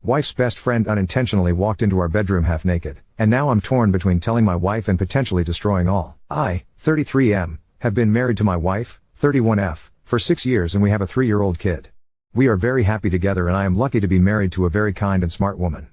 Wife's best friend unintentionally walked into our bedroom half naked, and now I'm torn between telling my wife and potentially destroying all. I, 33M, have been married to my wife, 31F, for 6 years and we have a 3-year-old kid. We are very happy together and I am lucky to be married to a very kind and smart woman.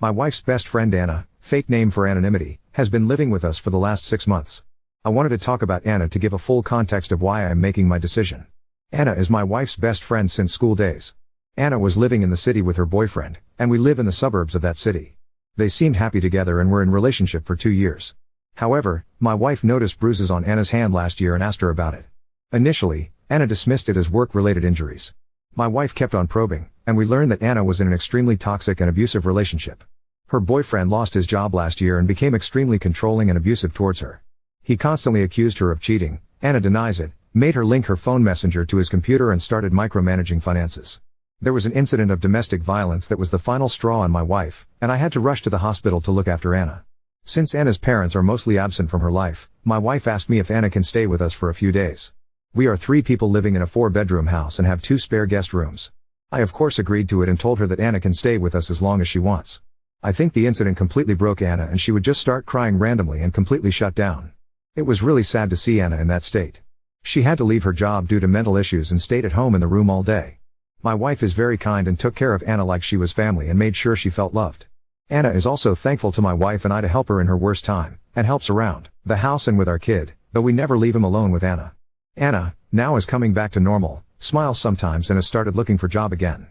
My wife's best friend Anna, fake name for anonymity, has been living with us for the last 6 months. I wanted to talk about Anna to give a full context of why I am making my decision. Anna is my wife's best friend since school days. Anna was living in the city with her boyfriend, and we live in the suburbs of that city. They seemed happy together and were in relationship for 2 years. However, my wife noticed bruises on Anna's hand last year and asked her about it. Initially, Anna dismissed it as work-related injuries. My wife kept on probing, and we learned that Anna was in an extremely toxic and abusive relationship. Her boyfriend lost his job last year and became extremely controlling and abusive towards her. He constantly accused her of cheating. Anna denies it, made her link her phone messenger to his computer and started micromanaging finances. There was an incident of domestic violence that was the final straw on my wife, and I had to rush to the hospital to look after Anna. Since Anna's parents are mostly absent from her life, my wife asked me if Anna can stay with us for a few days. We are 3 people living in a 4-bedroom house and have 2 spare guest rooms. I of course agreed to it and told her that Anna can stay with us as long as she wants. I think the incident completely broke Anna and she would just start crying randomly and completely shut down. It was really sad to see Anna in that state. She had to leave her job due to mental issues and stayed at home in the room all day. My wife is very kind and took care of Anna like she was family and made sure she felt loved. Anna is also thankful to my wife and I to help her in her worst time, and helps around the house and with our kid, but we never leave him alone with Anna. Anna, now is coming back to normal, smiles sometimes and has started looking for job again.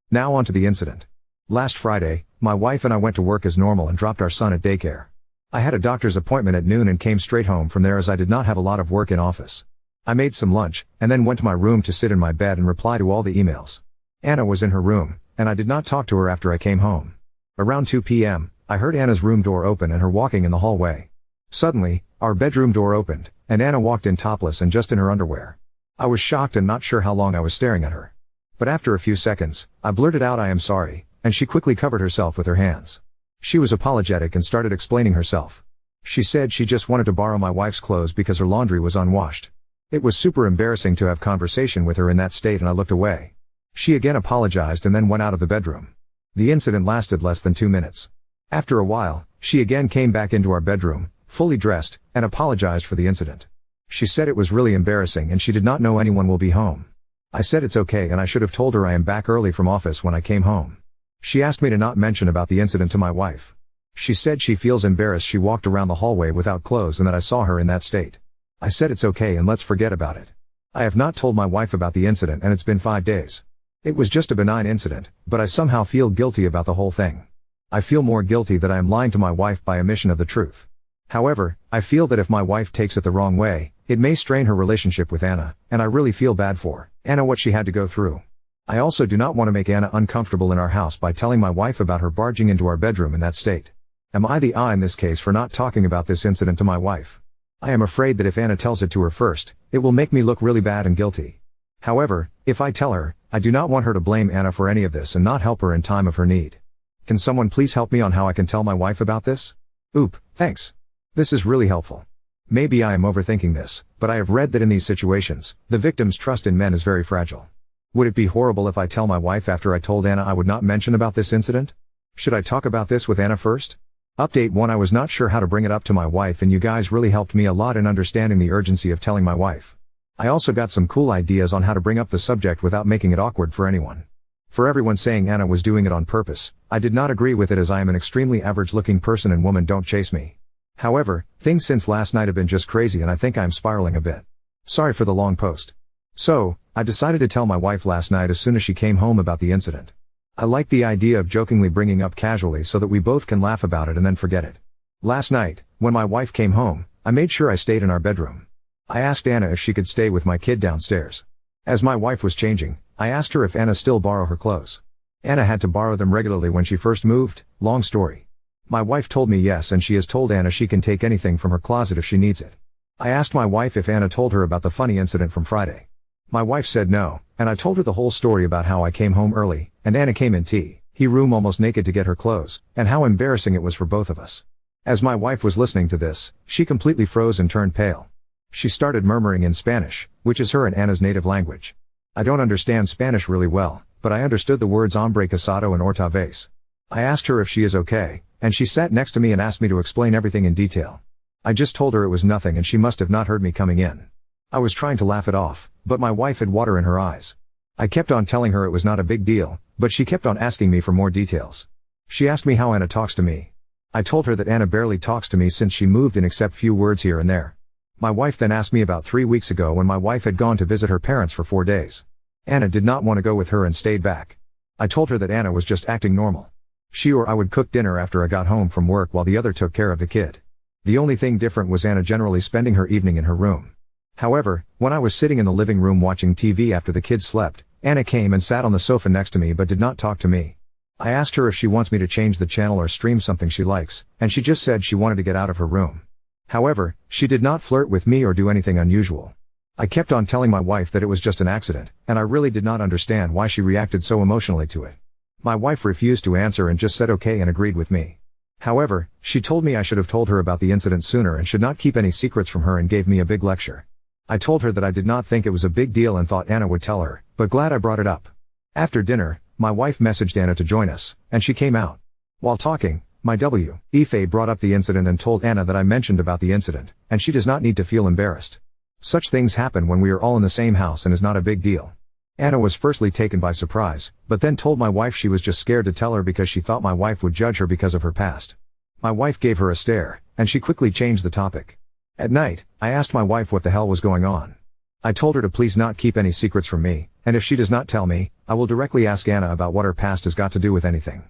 Now on to the incident. Last Friday, my wife and I went to work as normal and dropped our son at daycare. I had a doctor's appointment at noon and came straight home from there as I did not have a lot of work in office. I made some lunch, and then went to my room to sit in my bed and reply to all the emails. Anna was in her room, and I did not talk to her after I came home. Around 2 p.m., I heard Anna's room door open and her walking in the hallway. Suddenly, our bedroom door opened, and Anna walked in topless and just in her underwear. I was shocked and not sure how long I was staring at her. But after a few seconds, I blurted out I am sorry, and she quickly covered herself with her hands. She was apologetic and started explaining herself. She said she just wanted to borrow my wife's clothes because her laundry was unwashed. It was super embarrassing to have conversation with her in that state and I looked away. She again apologized and then went out of the bedroom. The incident lasted less than 2 minutes. After a while, she again came back into our bedroom, fully dressed, and apologized for the incident. She said it was really embarrassing and she did not know anyone will be home. I said it's okay and I should have told her I am back early from office when I came home. She asked me to not mention about the incident to my wife. She said she feels embarrassed she walked around the hallway without clothes and that I saw her in that state. I said it's okay and let's forget about it. I have not told my wife about the incident and it's been 5 days. It was just a benign incident, but I somehow feel guilty about the whole thing. I feel more guilty that I am lying to my wife by omission of the truth. However, I feel that if my wife takes it the wrong way, it may strain her relationship with Anna, and I really feel bad for Anna what she had to go through. I also do not want to make Anna uncomfortable in our house by telling my wife about her barging into our bedroom in that state. Am I the I in this case for not talking about this incident to my wife? I am afraid that if Anna tells it to her first, it will make me look really bad and guilty. However, if I tell her, I do not want her to blame Anna for any of this and not help her in time of her need. Can someone please help me on how I can tell my wife about this? Oop, thanks. This is really helpful. Maybe I am overthinking this, but I have read that in these situations, the victim's trust in men is very fragile. Would it be horrible if I tell my wife after I told Anna I would not mention about this incident? Should I talk about this with Anna first? Update 1: I was not sure how to bring it up to my wife and you guys really helped me a lot in understanding the urgency of telling my wife. I also got some cool ideas on how to bring up the subject without making it awkward for anyone. For everyone saying Anna was doing it on purpose, I did not agree with it as I am an extremely average looking person and women don't chase me. However, things since last night have been just crazy and I think I am spiraling a bit. Sorry for the long post. So, I decided to tell my wife last night as soon as she came home about the incident. I like the idea of jokingly bringing up casually so that we both can laugh about it and then forget it. Last night, when my wife came home, I made sure I stayed in our bedroom. I asked Anna if she could stay with my kid downstairs. As my wife was changing, I asked her if Anna still borrow her clothes. Anna had to borrow them regularly when she first moved, long story. My wife told me yes and she has told Anna she can take anything from her closet if she needs it. I asked my wife if Anna told her about the funny incident from Friday. My wife said no, and I told her the whole story about how I came home early, and Anna came in he room almost naked to get her clothes, and how embarrassing it was for both of us. As my wife was listening to this, she completely froze and turned pale. She started murmuring in Spanish, which is her and Anna's native language. I don't understand Spanish really well, but I understood the words hombre casado and otra vez. I asked her if she is okay, and she sat next to me and asked me to explain everything in detail. I just told her it was nothing and she must have not heard me coming in. I was trying to laugh it off, but my wife had water in her eyes. I kept on telling her it was not a big deal, but she kept on asking me for more details. She asked me how Anna talks to me. I told her that Anna barely talks to me since she moved in except few words here and there. My wife then asked me about 3 weeks ago when my wife had gone to visit her parents for 4 days. Anna did not want to go with her and stayed back. I told her that Anna was just acting normal. She or I would cook dinner after I got home from work while the other took care of the kid. The only thing different was Anna generally spending her evening in her room. However, when I was sitting in the living room watching TV after the kids slept, Anna came and sat on the sofa next to me but did not talk to me. I asked her if she wants me to change the channel or stream something she likes, and she just said she wanted to get out of her room. However, she did not flirt with me or do anything unusual. I kept on telling my wife that it was just an accident, and I really did not understand why she reacted so emotionally to it. My wife refused to answer and just said okay and agreed with me. However, she told me I should have told her about the incident sooner and should not keep any secrets from her and gave me a big lecture. I told her that I did not think it was a big deal and thought Anna would tell her, but glad I brought it up. After dinner, my wife messaged Anna to join us, and she came out. While talking, my wife brought up the incident and told Anna that I mentioned about the incident, and she does not need to feel embarrassed. Such things happen when we are all in the same house and is not a big deal. Anna was firstly taken by surprise, but then told my wife she was just scared to tell her because she thought my wife would judge her because of her past. My wife gave her a stare, and she quickly changed the topic. At night, I asked my wife what the hell was going on. I told her to please not keep any secrets from me, and if she does not tell me, I will directly ask Anna about what her past has got to do with anything.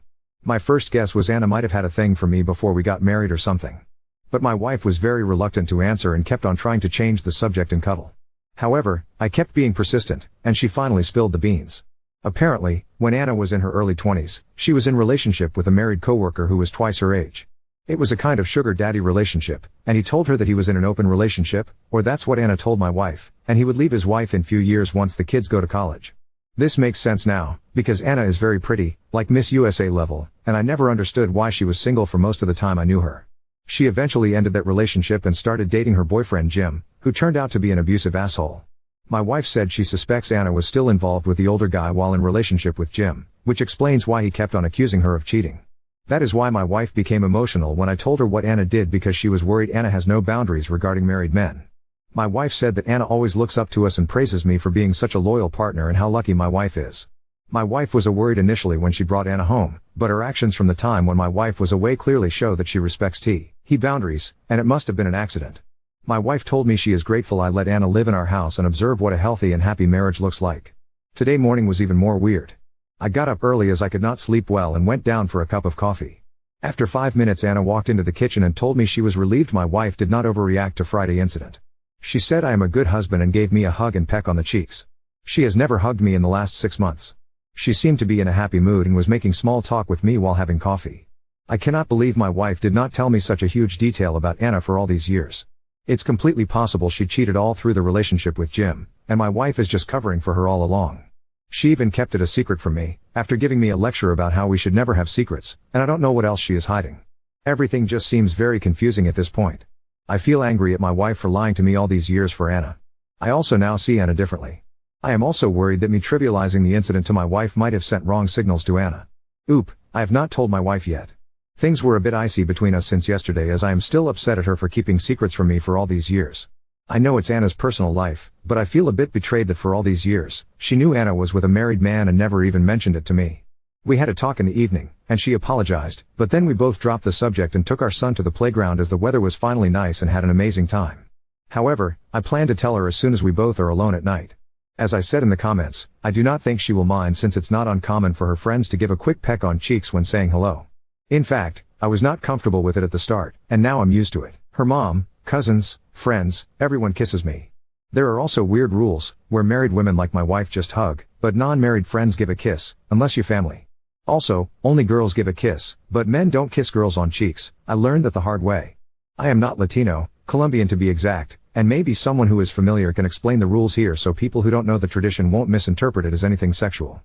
My first guess was Anna might have had a thing for me before we got married or something. But my wife was very reluctant to answer and kept on trying to change the subject and cuddle. However, I kept being persistent, and she finally spilled the beans. Apparently, when Anna was in her early 20s, she was in relationship with a married coworker who was twice her age. It was a kind of sugar daddy relationship, and he told her that he was in an open relationship, or that's what Anna told my wife, and he would leave his wife in few years once the kids go to college. This makes sense now, because Anna is very pretty, like Miss USA level, and I never understood why she was single for most of the time I knew her. She eventually ended that relationship and started dating her boyfriend Jim, who turned out to be an abusive asshole. My wife said she suspects Anna was still involved with the older guy while in relationship with Jim, which explains why he kept on accusing her of cheating. That is why my wife became emotional when I told her what Anna did because she was worried Anna has no boundaries regarding married men. My wife said that Anna always looks up to us and praises me for being such a loyal partner and how lucky my wife is. My wife was worried initially when she brought Anna home, but her actions from the time when my wife was away clearly show that she respects he boundaries, and it must have been an accident. My wife told me she is grateful I let Anna live in our house and observe what a healthy and happy marriage looks like. Today morning was even more weird. I got up early as I could not sleep well and went down for a cup of coffee. After 5 minutes Anna walked into the kitchen and told me she was relieved my wife did not overreact to Friday incident. She said I am a good husband and gave me a hug and peck on the cheeks. She has never hugged me in the last 6 months. She seemed to be in a happy mood and was making small talk with me while having coffee. I cannot believe my wife did not tell me such a huge detail about Anna for all these years. It's completely possible she cheated all through the relationship with Jim, and my wife is just covering for her all along. She even kept it a secret from me, after giving me a lecture about how we should never have secrets, and I don't know what else she is hiding. Everything just seems very confusing at this point. I feel angry at my wife for lying to me all these years for Anna. I also now see Anna differently. I am also worried that me trivializing the incident to my wife might have sent wrong signals to Anna. I have not told my wife yet. Things were a bit icy between us since yesterday as I am still upset at her for keeping secrets from me for all these years. I know it's Anna's personal life, but I feel a bit betrayed that for all these years, she knew Anna was with a married man and never even mentioned it to me. We had a talk in the evening, and she apologized, but then we both dropped the subject and took our son to the playground as the weather was finally nice and had an amazing time. However, I plan to tell her as soon as we both are alone at night. As I said in the comments, I do not think she will mind since it's not uncommon for her friends to give a quick peck on cheeks when saying hello. In fact, I was not comfortable with it at the start, and now I'm used to it. Her mom, cousins, friends, everyone kisses me. There are also weird rules, where married women like my wife just hug, but non-married friends give a kiss, unless you family. Also, only girls give a kiss, but men don't kiss girls on cheeks. I learned that the hard way. I am not Latino, Colombian to be exact, and maybe someone who is familiar can explain the rules here so people who don't know the tradition won't misinterpret it as anything sexual.